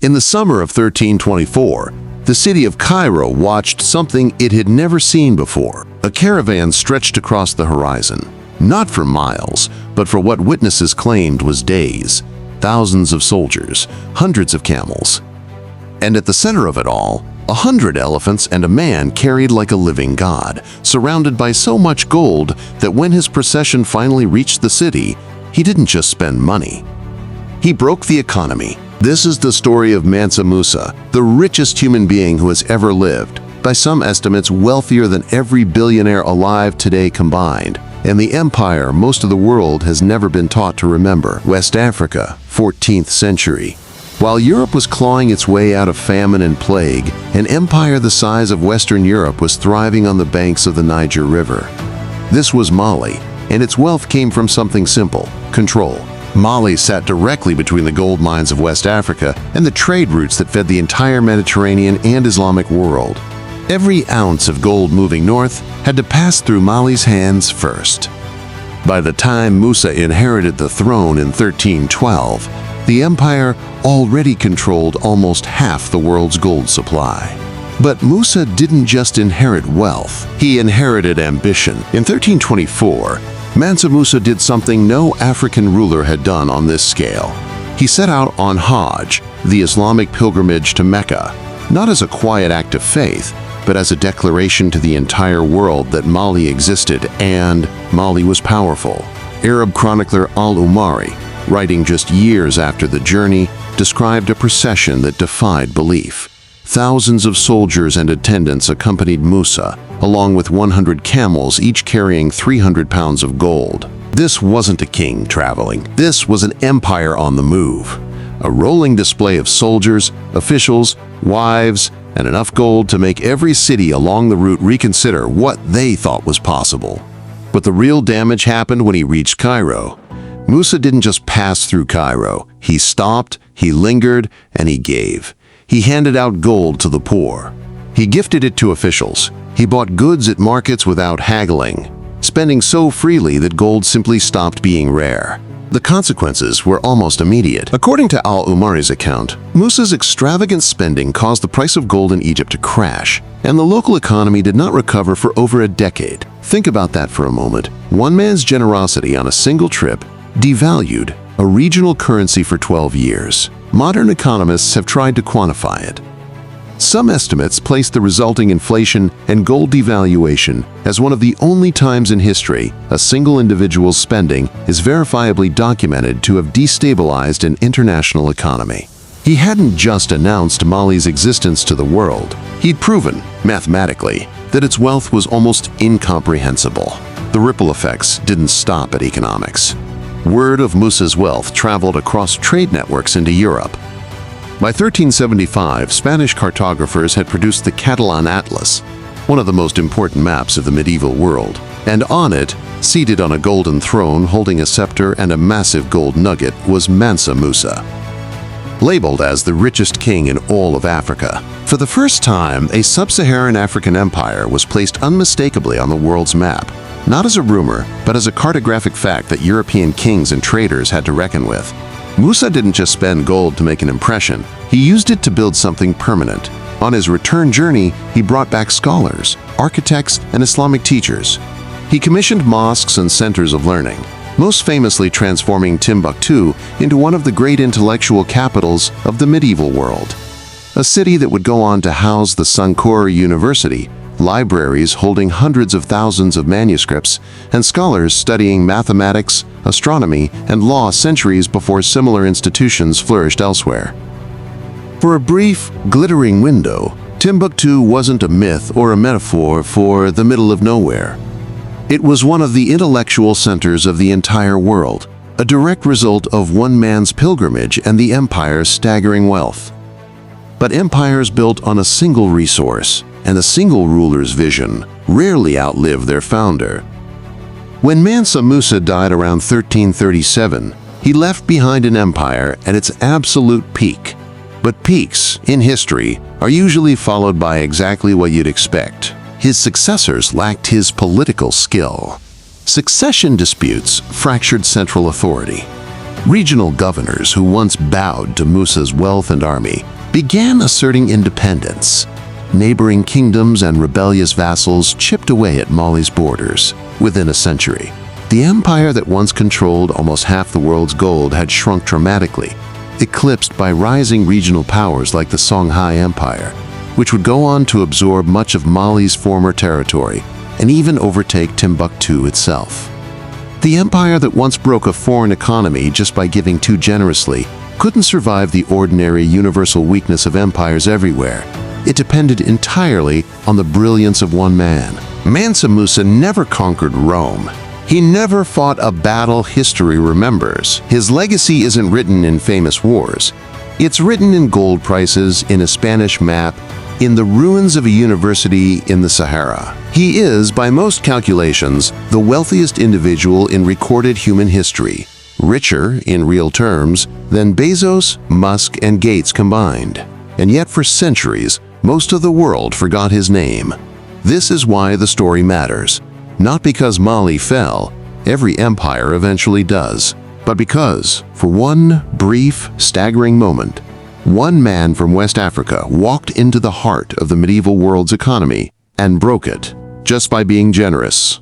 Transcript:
In the summer of 1324, the city of Cairo watched something it had never seen before. A caravan stretched across the horizon, not for miles, but for what witnesses claimed was days. Thousands of soldiers, hundreds of camels. And at the center of it all, 100 elephants and a man carried like a living god, surrounded by so much gold that when his procession finally reached the city, he didn't just spend money. He broke the economy. This is the story of Mansa Musa, the richest human being who has ever lived, by some estimates wealthier than every billionaire alive today combined, and the empire most of the world has never been taught to remember. West Africa, 14th century. While Europe was clawing its way out of famine and plague, an empire the size of Western Europe was thriving on the banks of the Niger River. This was Mali, and its wealth came from something simple: control. Mali sat directly between the gold mines of West Africa and the trade routes that fed the entire Mediterranean and Islamic world. Every ounce of gold moving north had to pass through Mali's hands first. By the time Musa inherited the throne in 1312, the empire already controlled almost half the world's gold supply. But Musa didn't just inherit wealth, he inherited ambition. In 1324, Mansa Musa did something no African ruler had done on this scale. He set out on Hajj, the Islamic pilgrimage to Mecca, not as a quiet act of faith, but as a declaration to the entire world that Mali existed and Mali was powerful. Arab chronicler al-Umari, writing just years after the journey, described a procession that defied belief. Thousands of soldiers and attendants accompanied Musa, along with 100 camels, each carrying 300 pounds of gold. This wasn't a king traveling. This was an empire on the move. A rolling display of soldiers, officials, wives, and enough gold to make every city along the route reconsider what they thought was possible. But the real damage happened when he reached Cairo. Musa didn't just pass through Cairo. He stopped, he lingered, and he gave. He handed out gold to the poor. He gifted it to officials. He bought goods at markets without haggling, spending so freely that gold simply stopped being rare. The consequences were almost immediate. According to al-Umari's account, Musa's extravagant spending caused the price of gold in Egypt to crash, and the local economy did not recover for over a decade. Think about that for a moment. One man's generosity on a single trip devalued a regional currency for 12 years. Modern economists have tried to quantify it. Some estimates place the resulting inflation and gold devaluation as one of the only times in history a single individual's spending is verifiably documented to have destabilized an international economy. He hadn't just announced Mali's existence to the world. He'd proven, mathematically, that its wealth was almost incomprehensible. The ripple effects didn't stop at economics. Word of Musa's wealth traveled across trade networks into Europe. By 1375, Spanish cartographers had produced the Catalan Atlas, one of the most important maps of the medieval world, and on it, seated on a golden throne holding a scepter and a massive gold nugget, was Mansa Musa. Labeled as the richest king in all of Africa, for the first time, a sub-Saharan African empire was placed unmistakably on the world's map, not as a rumor, but as a cartographic fact that European kings and traders had to reckon with. Musa didn't just spend gold to make an impression, he used it to build something permanent. On his return journey, he brought back scholars, architects, and Islamic teachers. He commissioned mosques and centers of learning, most famously transforming Timbuktu into one of the great intellectual capitals of the medieval world. A city that would go on to house the Sankore University, libraries holding hundreds of thousands of manuscripts, and scholars studying mathematics, astronomy, and law centuries before similar institutions flourished elsewhere. For a brief, glittering window, Timbuktu wasn't a myth or a metaphor for the middle of nowhere. It was one of the intellectual centers of the entire world, a direct result of one man's pilgrimage and the empire's staggering wealth. But empires built on a single resource and a single ruler's vision rarely outlive their founder. When Mansa Musa died around 1337, he left behind an empire at its absolute peak. But peaks, in history, are usually followed by exactly what you'd expect. His successors lacked his political skill. Succession disputes fractured central authority. Regional governors who once bowed to Musa's wealth and army began asserting independence. Neighboring kingdoms and rebellious vassals chipped away at Mali's borders. Within a century, the empire that once controlled almost half the world's gold had shrunk dramatically, eclipsed by rising regional powers like the Songhai Empire, which would go on to absorb much of Mali's former territory and even overtake Timbuktu itself. The empire that once broke a foreign economy just by giving too generously couldn't survive the ordinary universal weakness of empires everywhere. It depended entirely on the brilliance of one man. Mansa Musa never conquered Rome. He never fought a battle history remembers. His legacy isn't written in famous wars. It's written in gold prices, in a Spanish map, in the ruins of a university in the Sahara. He is, by most calculations, the wealthiest individual in recorded human history, richer, in real terms, than Bezos, Musk, and Gates combined. And yet for centuries, most of the world forgot his name. This is why the story matters. Not because Mali fell, every empire eventually does, but because, for one brief, staggering moment, one man from West Africa walked into the heart of the medieval world's economy and broke it, just by being generous.